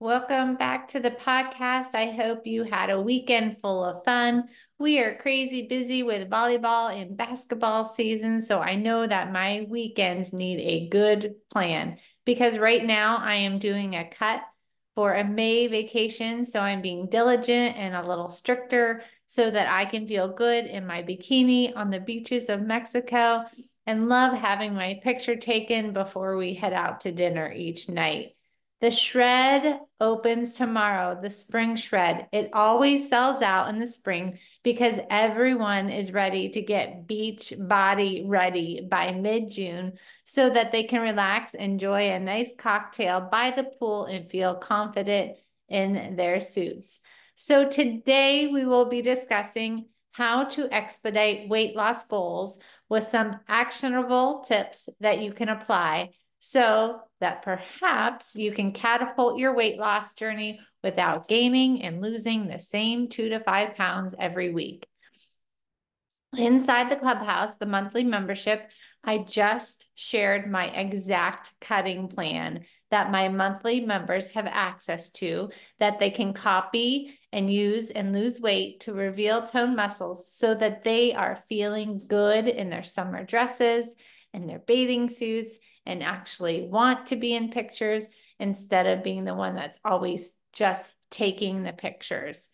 Welcome back to the podcast. I hope you had a weekend full of fun. We are crazy busy with volleyball and basketball season, so I know that my weekends need a good plan because right now I am doing a cut for a May vacation, so I'm being diligent and a little stricter so that I can feel good in my bikini on the beaches of Mexico and love having my picture taken before we head out to dinner each night. The shred opens tomorrow, the spring shred. It always sells out in the spring because everyone is ready to get beach body ready by mid-June so that they can relax, enjoy a nice cocktail by the pool, and feel confident in their suits. So today we will be discussing how to expedite weight loss goals with some actionable tips that you can apply so that perhaps you can catapult your weight loss journey without gaining and losing the same 2 to 5 pounds every week. Inside the clubhouse, the monthly membership, I just shared my exact cutting plan that my monthly members have access to, that they can copy and use and lose weight to reveal toned muscles so that they are feeling good in their summer dresses and their bathing suits and actually want to be in pictures instead of being the one that's always just taking the pictures.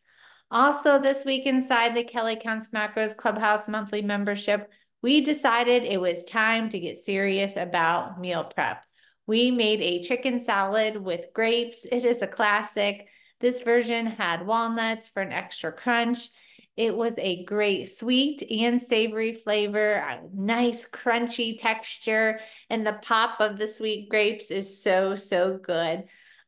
Also, this week inside the Kelly Counts Macros Clubhouse monthly membership, we decided it was time to get serious about meal prep. We made a chicken salad with grapes. It is a classic. This version had walnuts for an extra crunch. It was a great sweet and savory flavor, a nice crunchy texture, and the pop of the sweet grapes is so good.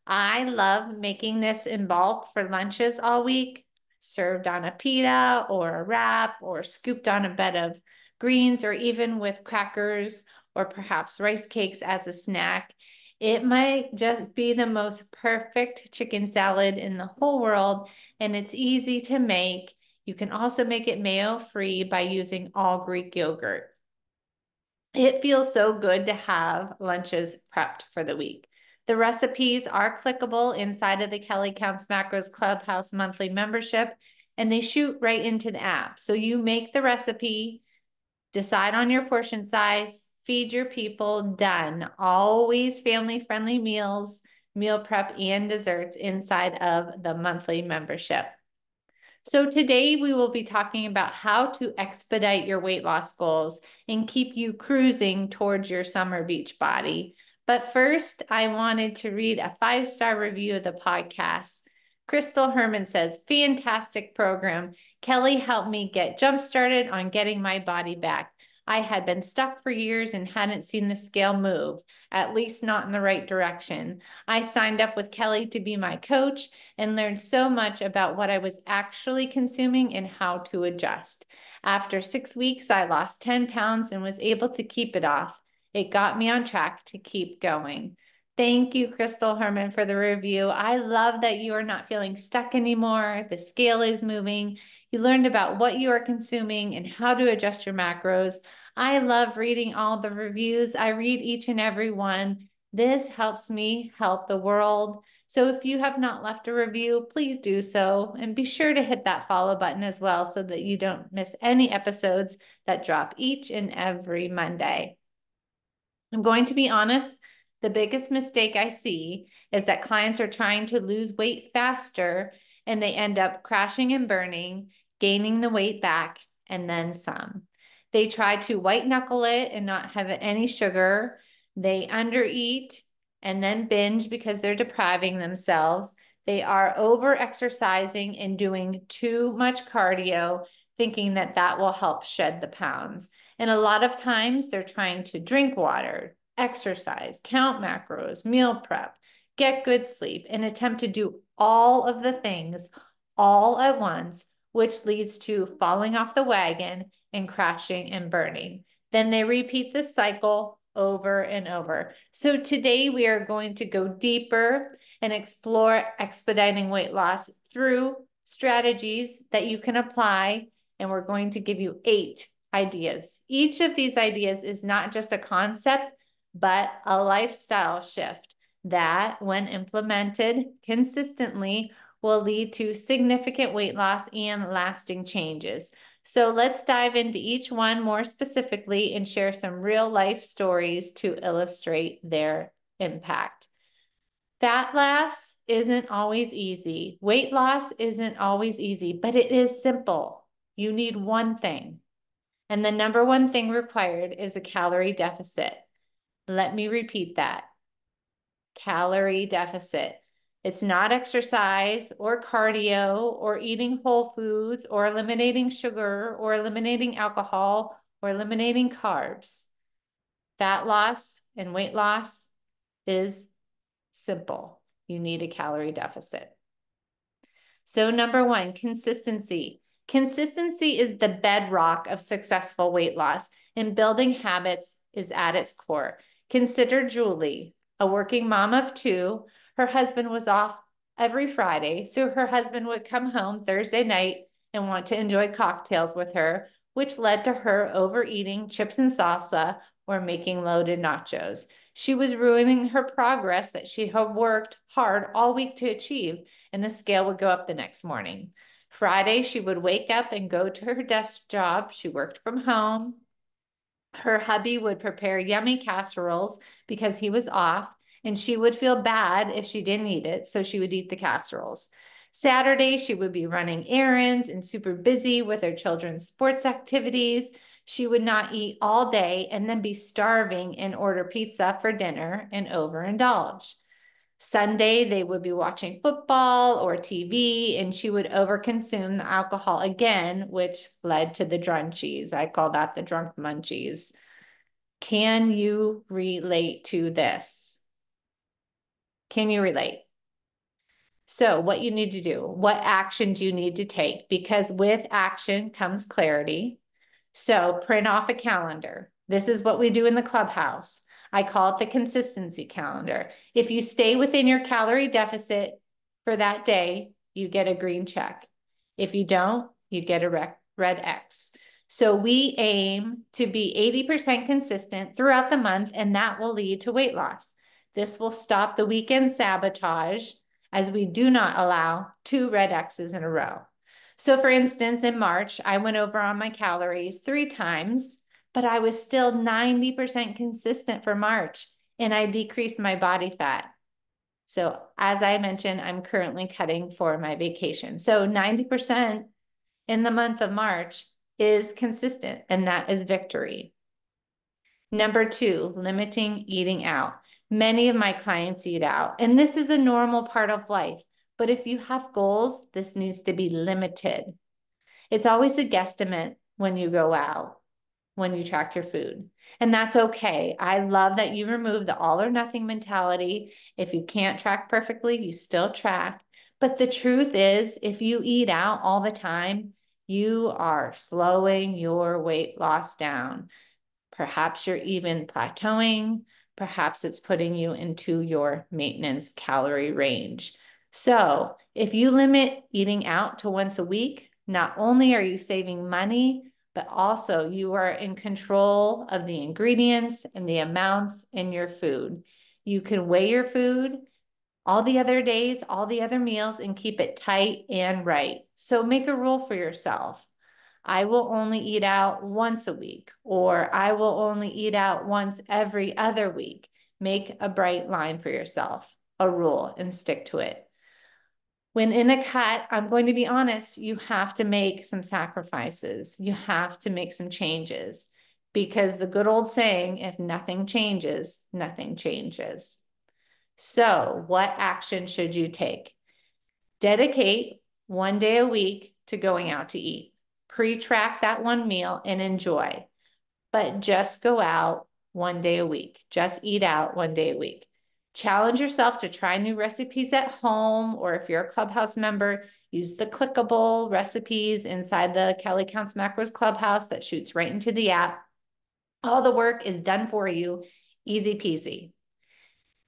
I love making this in bulk for lunches all week, served on a pita or a wrap or scooped on a bed of greens or even with crackers or perhaps rice cakes as a snack. It might just be the most perfect chicken salad in the whole world, and it's easy to make. You can also make it mayo-free by using all Greek yogurt. It feels so good to have lunches prepped for the week. The recipes are clickable inside of the Kelly Counts Macros Clubhouse monthly membership, and they shoot right into the app. So you make the recipe, decide on your portion size, feed your people, done. Always family-friendly meals, meal prep, and desserts inside of the monthly membership. So today we will be talking about how to expedite your weight loss goals and keep you cruising towards your summer beach body. But first, I wanted to read a 5-star review of the podcast. Crystal Herman says, fantastic program. Kelly helped me get jump started on getting my body back. I had been stuck for years and hadn't seen the scale move, at least not in the right direction. I signed up with Kelly to be my coach and learned so much about what I was actually consuming and how to adjust. After 6 weeks, I lost 10 pounds and was able to keep it off. It got me on track to keep going. Thank you, Crystal Herman, for the review. I love that you are not feeling stuck anymore. The scale is moving. You learned about what you are consuming and how to adjust your macros. I love reading all the reviews. I read each and every one. This helps me help the world. So if you have not left a review, please do so. And be sure to hit that follow button as well so that you don't miss any episodes that drop each and every Monday. I'm going to be honest, the biggest mistake I see is that clients are trying to lose weight faster and they end up crashing and burning, gaining the weight back, and then some. They try to white knuckle it and not have any sugar. They undereat and then binge because they're depriving themselves. They are over exercising and doing too much cardio, thinking that that will help shed the pounds. And a lot of times they're trying to drink water, exercise, count macros, meal prep, get good sleep, and attempt to do all of the things all at once, which leads to falling off the wagon and crashing and burning. Then they repeat this cycle over and over. So today we are going to go deeper and explore expediting weight loss through strategies that you can apply. And we're going to give you 8 ideas. Each of these ideas is not just a concept, but a lifestyle shift that, when implemented consistently, will lead to significant weight loss and lasting changes. So let's dive into each one more specifically and share some real life stories to illustrate their impact. Fat loss isn't always easy. Weight loss isn't always easy, but it is simple. You need one thing. And the number one thing required is a calorie deficit. Let me repeat that. Calorie deficit. It's not exercise or cardio or eating whole foods or eliminating sugar or eliminating alcohol or eliminating carbs. Fat loss and weight loss is simple. You need a calorie deficit. So number one, consistency. Consistency is the bedrock of successful weight loss, and building habits is at its core. Consider Julie, a working mom of two. Her husband was off every Friday, so her husband would come home Thursday night and want to enjoy cocktails with her, which led to her overeating chips and salsa or making loaded nachos. She was ruining her progress that she had worked hard all week to achieve, and the scale would go up the next morning. Friday, she would wake up and go to her desk job. She worked from home. Her hubby would prepare yummy casseroles because he was off, and she would feel bad if she didn't eat it, so she would eat the casseroles. Saturday, she would be running errands and super busy with her children's sports activities. She would not eat all day and then be starving and order pizza for dinner and overindulge. Sunday, they would be watching football or TV, and she would overconsume the alcohol again, which led to the drunchies. I call that the drunk munchies. Can you relate to this? Can you relate? So what you need to do, what action do you need to take? Because with action comes clarity. So print off a calendar. This is what we do in the clubhouse. I call it the consistency calendar. If you stay within your calorie deficit for that day, you get a green check. If you don't, you get a red X. So we aim to be 80% consistent throughout the month, and that will lead to weight loss. This will stop the weekend sabotage, as we do not allow 2 red X's in a row. So for instance, in March, I went over on my calories 3 times, but I was still 90% consistent for March, and I decreased my body fat. So as I mentioned, I'm currently cutting for my vacation. So 90% in the month of March is consistent, and that is victory. Number 2, limiting eating out. Many of my clients eat out, and this is a normal part of life. But if you have goals, this needs to be limited. It's always a guesstimate when you go out, when you track your food. And that's okay. I love that you remove the all or nothing mentality. If you can't track perfectly, you still track. But the truth is, if you eat out all the time, you are slowing your weight loss down. Perhaps you're even plateauing. Perhaps it's putting you into your maintenance calorie range. So if you limit eating out to once a week, not only are you saving money, but also you are in control of the ingredients and the amounts in your food. You can weigh your food all the other days, all the other meals, and keep it tight and right. So make a rule for yourself. I will only eat out once a week, or I will only eat out once every other week. Make a bright line for yourself, a rule, and stick to it. When in a cut, I'm going to be honest, you have to make some sacrifices. You have to make some changes, because the good old saying, if nothing changes, nothing changes. So what action should you take? Dedicate 1 day a week to going out to eat. Pre-track that one meal and enjoy, but just go out 1 day a week. Just eat out 1 day a week. Challenge yourself to try new recipes at home, or if you're a Clubhouse member, use the clickable recipes inside the Kelly Counts Macros Clubhouse that shoots right into the app. All the work is done for you, easy peasy.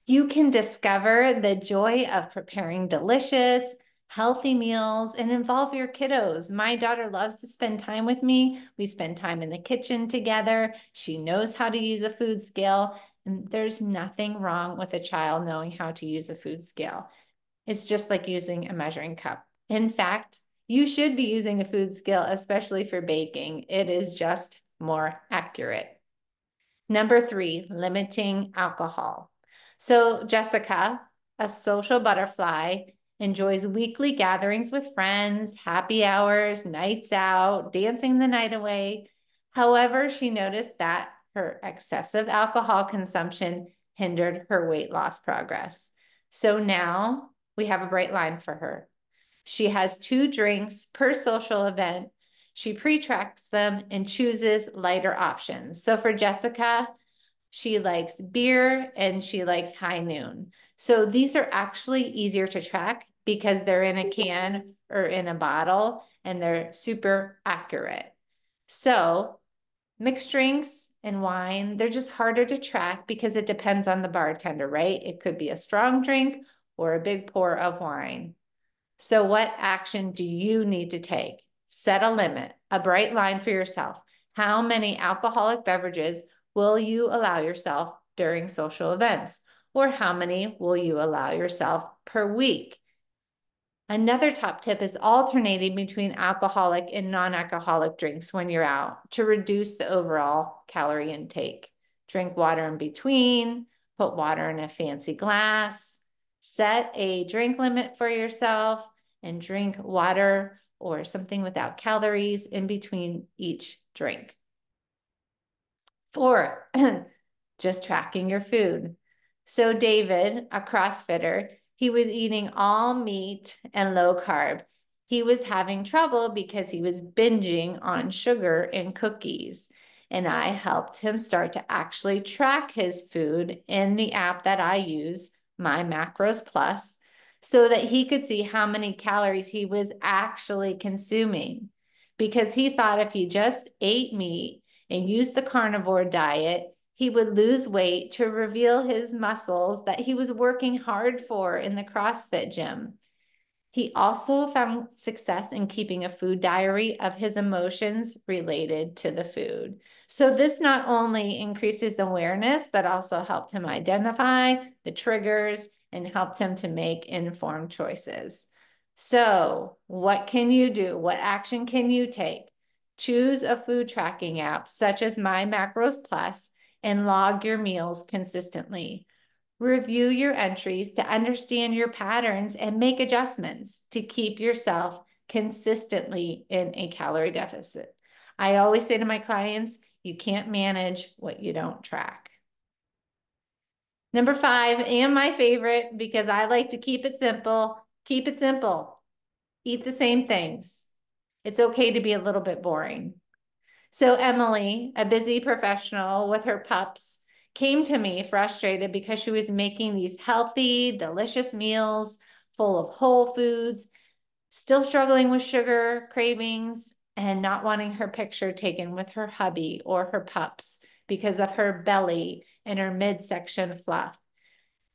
You can discover the joy of preparing delicious, healthy meals and involve your kiddos. My daughter loves to spend time with me. We spend time in the kitchen together. She knows how to use a food scale. And there's nothing wrong with a child knowing how to use a food scale. It's just like using a measuring cup. In fact, you should be using a food scale, especially for baking. It is just more accurate. Number 3, limiting alcohol. So Jessica, a social butterfly, enjoys weekly gatherings with friends, happy hours, nights out, dancing the night away. However, she noticed that her excessive alcohol consumption hindered her weight loss progress. So now we have a bright line for her. She has 2 drinks per social event. She pre-tracks them and chooses lighter options. So for Jessica, she likes beer and she likes high noon. So these are actually easier to track because they're in a can or in a bottle and they're super accurate. So mixed drinks and wine, they're just harder to track because it depends on the bartender, right? It could be a strong drink or a big pour of wine. So what action do you need to take? Set a limit, a bright line for yourself. How many alcoholic beverages will you allow yourself during social events? Or how many will you allow yourself per week? Another top tip is alternating between alcoholic and non-alcoholic drinks when you're out to reduce the overall calorie intake. Drink water in between, put water in a fancy glass, set a drink limit for yourself, and drink water or something without calories in between each drink. 4, just tracking your food. So David, a CrossFitter, he was eating all meat and low carb. He was having trouble because he was binging on sugar and cookies. And I helped him start to actually track his food in the app that I use, My Macros Plus, so that he could see how many calories he was actually consuming. Because he thought if he just ate meat and used the carnivore diet, he would lose weight to reveal his muscles that he was working hard for in the CrossFit gym. He also found success in keeping a food diary of his emotions related to the food. So this not only increases awareness, but also helped him identify the triggers and helped him to make informed choices. So what can you do? What action can you take? Choose a food tracking app such as My Macros Plus and log your meals consistently. Review your entries to understand your patterns and make adjustments to keep yourself consistently in a calorie deficit. I always say to my clients, you can't manage what you don't track. Number 5, and my favorite, because I like to keep it simple, keep it simple. Eat the same things. It's okay to be a little bit boring. So Emily, a busy professional with her pups, came to me frustrated because she was making these healthy, delicious meals full of whole foods, still struggling with sugar cravings and not wanting her picture taken with her hubby or her pups because of her belly and her midsection fluff.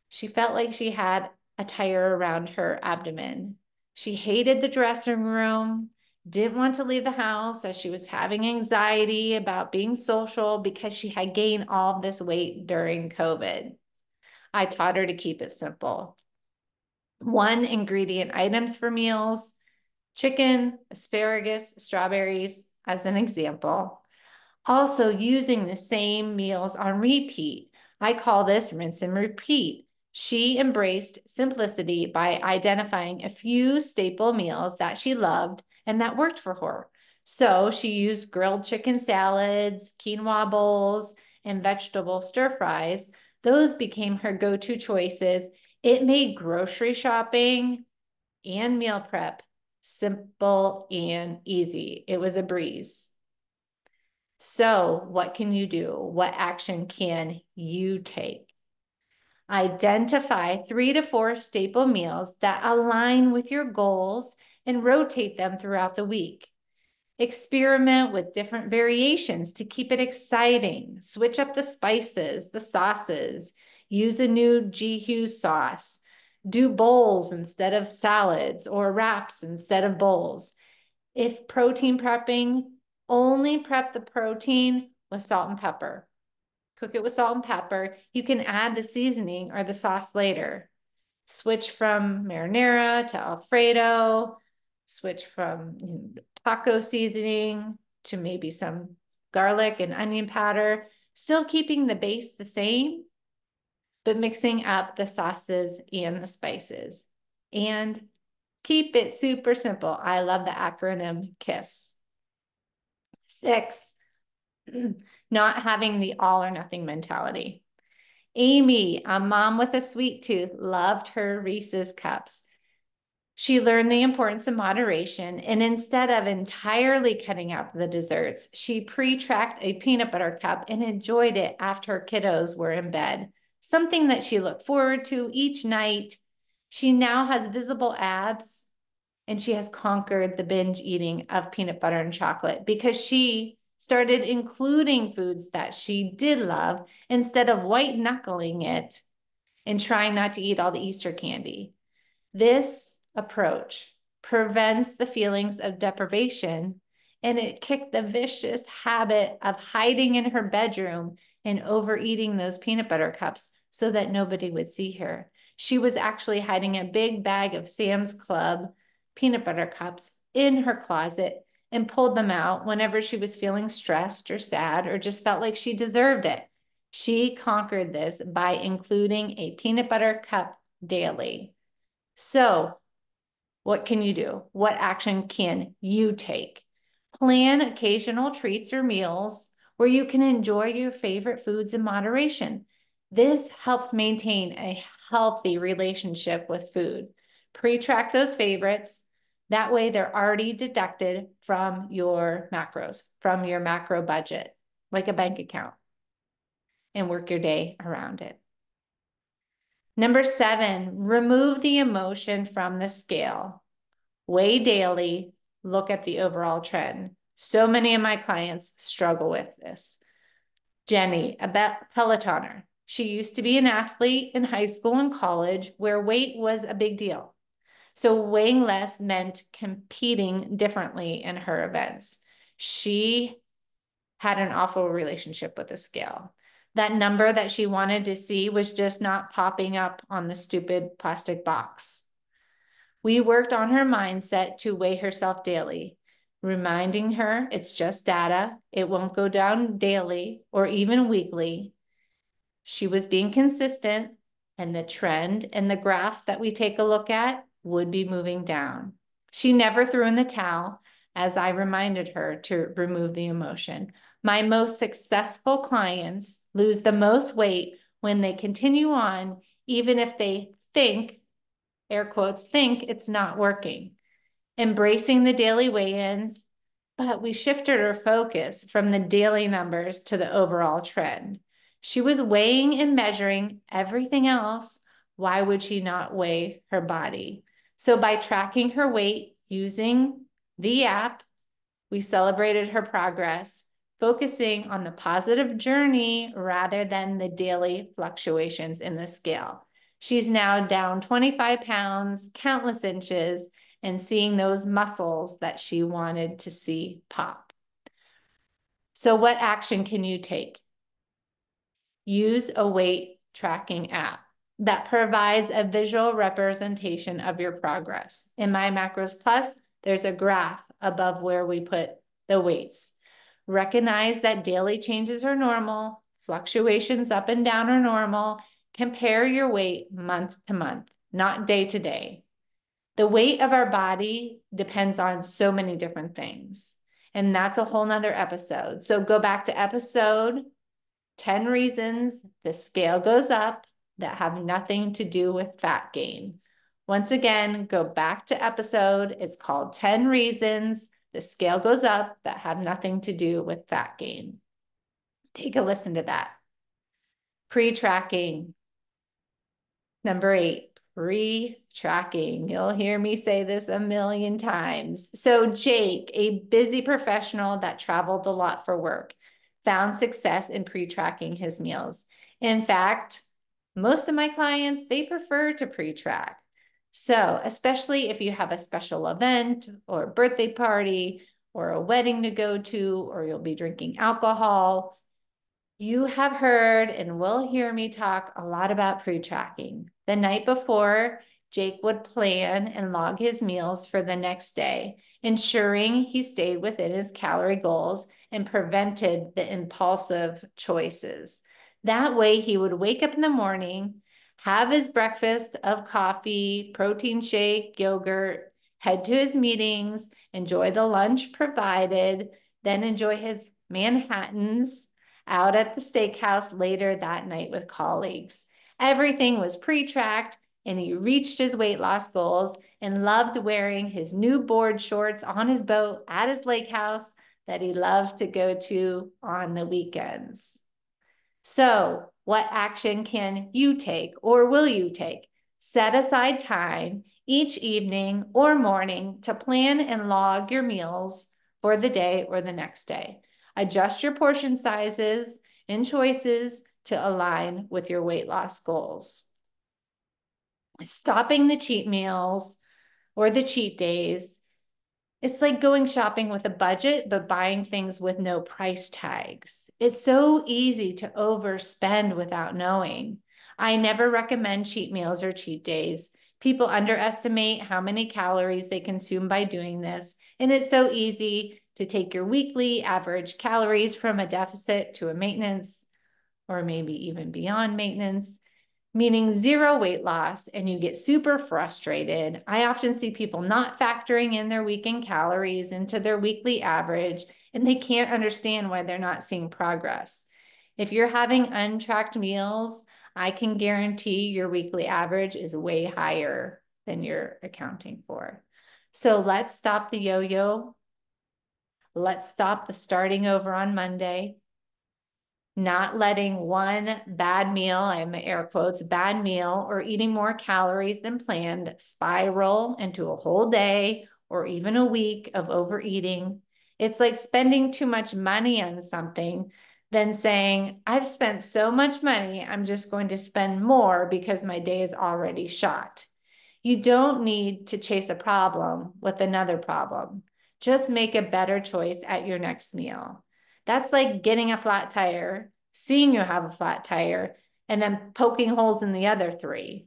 She felt like she had a tire around her abdomen. She hated the dressing room, didn't want to leave the house as she was having anxiety about being social because she had gained all this weight during COVID. I taught her to keep it simple. 1 ingredient items for meals, chicken, asparagus, strawberries, as an example. Also using the same meals on repeat. I call this rinse and repeat. She embraced simplicity by identifying a few staple meals that she loved and that worked for her. So she used grilled chicken salads, quinoa bowls, and vegetable stir fries. Those became her go-to choices. It made grocery shopping and meal prep simple and easy. It was a breeze. So what can you do? What action can you take? Identify 3 to 4 staple meals that align with your goals and rotate them throughout the week. Experiment with different variations to keep it exciting. Switch up the spices, the sauces. Use a new G-Hue sauce. Do bowls instead of salads or wraps instead of bowls. If protein prepping, only prep the protein with salt and pepper. Cook it with salt and pepper. You can add the seasoning or the sauce later. Switch from marinara to Alfredo, switch from taco seasoning to maybe some garlic and onion powder, still keeping the base the same, but mixing up the sauces and the spices. And keep it super simple. I love the acronym KISS. 6, not having the all or nothing mentality. Amy, a mom with a sweet tooth, loved her Reese's cups. She learned the importance of moderation, and instead of entirely cutting out the desserts, she pre-tracked a peanut butter cup and enjoyed it after her kiddos were in bed, something that she looked forward to each night. She now has visible abs, and she has conquered the binge eating of peanut butter and chocolate because she started including foods that she did love instead of white knuckling it and trying not to eat all the Easter candy. This approach prevents the feelings of deprivation, and it kicked the vicious habit of hiding in her bedroom and overeating those peanut butter cups so that nobody would see her. She was actually hiding a big bag of Sam's Club peanut butter cups in her closet and pulled them out whenever she was feeling stressed or sad or just felt like she deserved it. She conquered this by including a peanut butter cup daily. So, what can you do? What action can you take? Plan occasional treats or meals where you can enjoy your favorite foods in moderation. This helps maintain a healthy relationship with food. Pre-track those favorites. That way they're already deducted from your macros, from your macro budget, like a bank account, and work your day around it. Number 7, remove the emotion from the scale. Weigh daily, look at the overall trend. So many of my clients struggle with this. Jenny, a Pelotoner. She used to be an athlete in high school and college where weight was a big deal. So weighing less meant competing differently in her events. She had an awful relationship with the scale. That number that she wanted to see was just not popping up on the stupid plastic box. We worked on her mindset to weigh herself daily, reminding her it's just data. It won't go down daily or even weekly. She was being consistent, and the trend and the graph that we take a look at would be moving down. She never threw in the towel, as I reminded her to remove the emotion. My most successful clients lose the most weight when they continue on, even if they think, air quotes, think it's not working. Embracing the daily weigh-ins, but we shifted her focus from the daily numbers to the overall trend. She was weighing and measuring everything else. Why would she not weigh her body? So by tracking her weight using the app, we celebrated her progress, focusing on the positive journey rather than the daily fluctuations in the scale. She's now down 25 pounds, countless inches, and seeing those muscles that she wanted to see pop. So what action can you take? Use a weight tracking app that provides a visual representation of your progress. In My Macros Plus, there's a graph above where we put the weights. Recognize that daily changes are normal, fluctuations up and down are normal. Compare your weight month to month, not day to day. The weight of our body depends on so many different things, and that's a whole nother episode. So go back to episode 10 reasons the scale goes up that have nothing to do with fat gain. Once again, go back to episode. It's called 10 reasons the scale goes up that have nothing to do with fat gain. Take a listen to that. Pre-tracking. Number 8, pre-tracking. You'll hear me say this a million times. So Jake, a busy professional that traveled a lot for work, found success in pre-tracking his meals. In fact, most of my clients, they prefer to pre-track. So especially if you have a special event or a birthday party or a wedding to go to, or you'll be drinking alcohol, You have heard and will hear me talk a lot about pre-tracking. The night before, Jake would plan and log his meals for the next day, ensuring he stayed within his calorie goals and prevented the impulsive choices. That way, he would wake up in the morning, have his breakfast of coffee, protein shake, yogurt, head to his meetings, enjoy the lunch provided, then enjoy his Manhattans out at the steakhouse later that night with colleagues. Everything was pre-tracked, and he reached his weight loss goals and loved wearing his new board shorts on his boat at his lake house that he loved to go to on the weekends. So, what action can you take or will you take? Set aside time each evening or morning to plan and log your meals for the day or the next day. Adjust your portion sizes and choices to align with your weight loss goals. Stopping the cheat meals or the cheat days, it's like going shopping with a budget, but buying things with no price tags. It's so easy to overspend without knowing. I never recommend cheat meals or cheat days. People underestimate how many calories they consume by doing this. And it's so easy to take your weekly average calories from a deficit to a maintenance, or maybe even beyond maintenance, meaning zero weight loss, and you get super frustrated. I often see people not factoring in their weekend calories into their weekly average, and they can't understand why they're not seeing progress. If you're having untracked meals, I can guarantee your weekly average is way higher than you're accounting for. So let's stop the yo-yo. Let's stop the starting over on Monday. Not letting one bad meal, I have my air quotes, bad meal, or eating more calories than planned spiral into a whole day or even a week of overeating. It's like spending too much money on something than saying, I've spent so much money, I'm just going to spend more because my day is already shot. You don't need to chase a problem with another problem. Just make a better choice at your next meal. That's like getting a flat tire, seeing you have a flat tire, and then poking holes in the other three.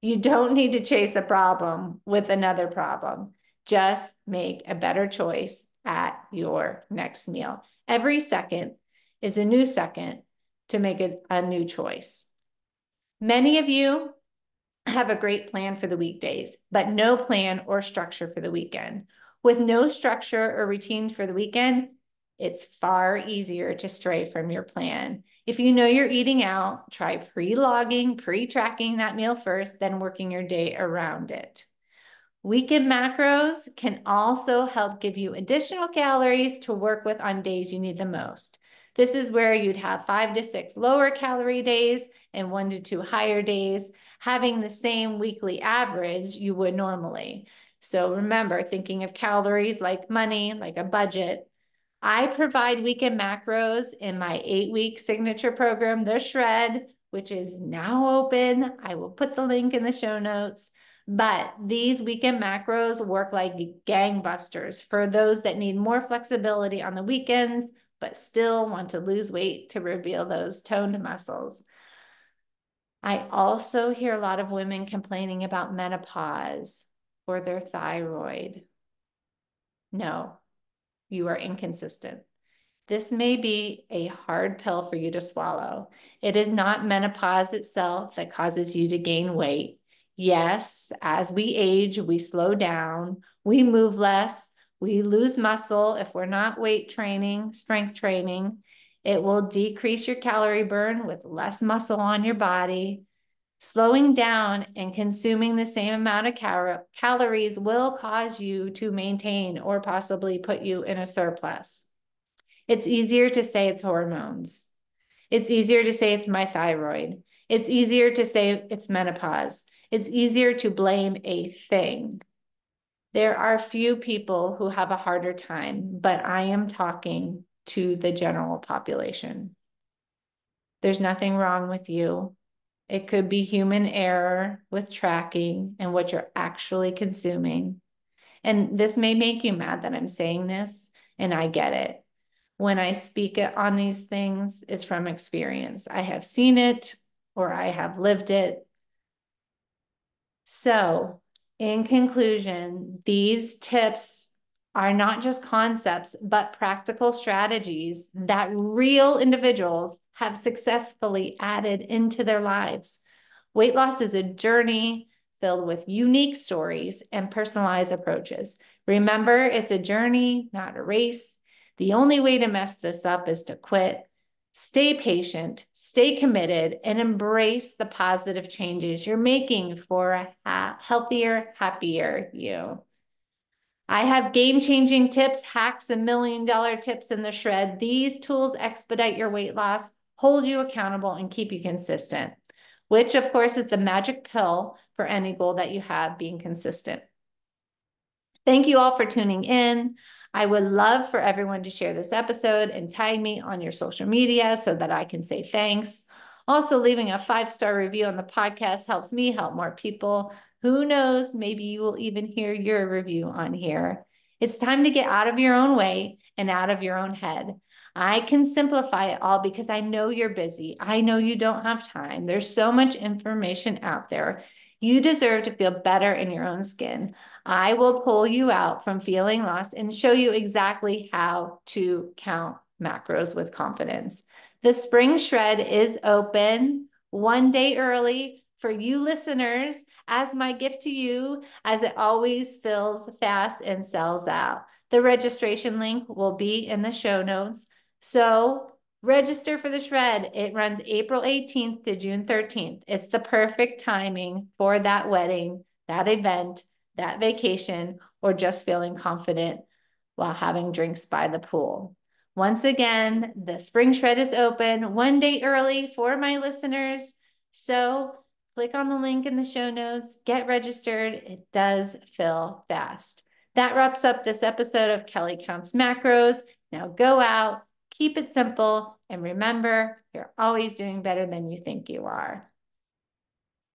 You don't need to chase a problem with another problem. Just make a better choice at your next meal. Every second is a new second to make a new choice. Many of you have a great plan for the weekdays, but no plan or structure for the weekend. With no structure or routine for the weekend, it's far easier to stray from your plan. If you know you're eating out, try pre-logging, pre-tracking that meal first, then working your day around it. Weekend macros can also help give you additional calories to work with on days you need the most. This is where you'd have 5 to 6 lower calorie days and 1 to 2 higher days, having the same weekly average you would normally. So remember, thinking of calories like money, like a budget. I provide weekend macros in my 8-week signature program, The Shred, which is now open. I will put the link in the show notes. But these weekend macros work like gangbusters for those that need more flexibility on the weekends, but still want to lose weight to reveal those toned muscles. I also hear a lot of women complaining about menopause or their thyroid. No, you are inconsistent. This may be a hard pill for you to swallow. It is not menopause itself that causes you to gain weight. Yes, as we age, we slow down, we move less, we lose muscle if we're not weight training, strength training. It will decrease your calorie burn with less muscle on your body. Slowing down and consuming the same amount of calories will cause you to maintain or possibly put you in a surplus. It's easier to say it's hormones. It's easier to say it's my thyroid. It's easier to say it's menopause. It's easier to blame a thing. There are few people who have a harder time, but I am talking to the general population. There's nothing wrong with you. It could be human error with tracking and what you're actually consuming. And this may make you mad that I'm saying this, and I get it. when I speak on these things, it's from experience. I have seen it or I have lived it. So, in conclusion, these tips are not just concepts, but practical strategies that real individuals have successfully added into their lives. Weight loss is a journey filled with unique stories and personalized approaches. Remember, it's a journey, not a race. The only way to mess this up is to quit. Stay patient, stay committed, and embrace the positive changes you're making for a healthier, happier you. I have game-changing tips, hacks, and million-dollar tips in the shred. These tools expedite your weight loss, hold you accountable, and keep you consistent, which, of course, is the magic pill for any goal that you have, being consistent. Thank you all for tuning in. I would love for everyone to share this episode and tag me on your social media so that I can say thanks. Also, leaving a 5-star review on the podcast helps me help more people. Who knows, maybe you will even hear your review on here. It's time to get out of your own way and out of your own head. I can simplify it all because I know you're busy. I know you don't have time. There's so much information out there. You deserve to feel better in your own skin. I will pull you out from feeling lost and show you exactly how to count macros with confidence. The spring shred is open 1 day early for you listeners as my gift to you, as it always fills fast and sells out. The registration link will be in the show notes. So register for the shred. It runs April 18th to June 13th. It's the perfect timing for that wedding, that event, that vacation, or just feeling confident while having drinks by the pool. Once again, the spring shred is open 1 day early for my listeners. So click on the link in the show notes, get registered. It does fill fast. That wraps up this episode of Kelly Counts Macros. Now go out, keep it simple, and remember, you're always doing better than you think you are.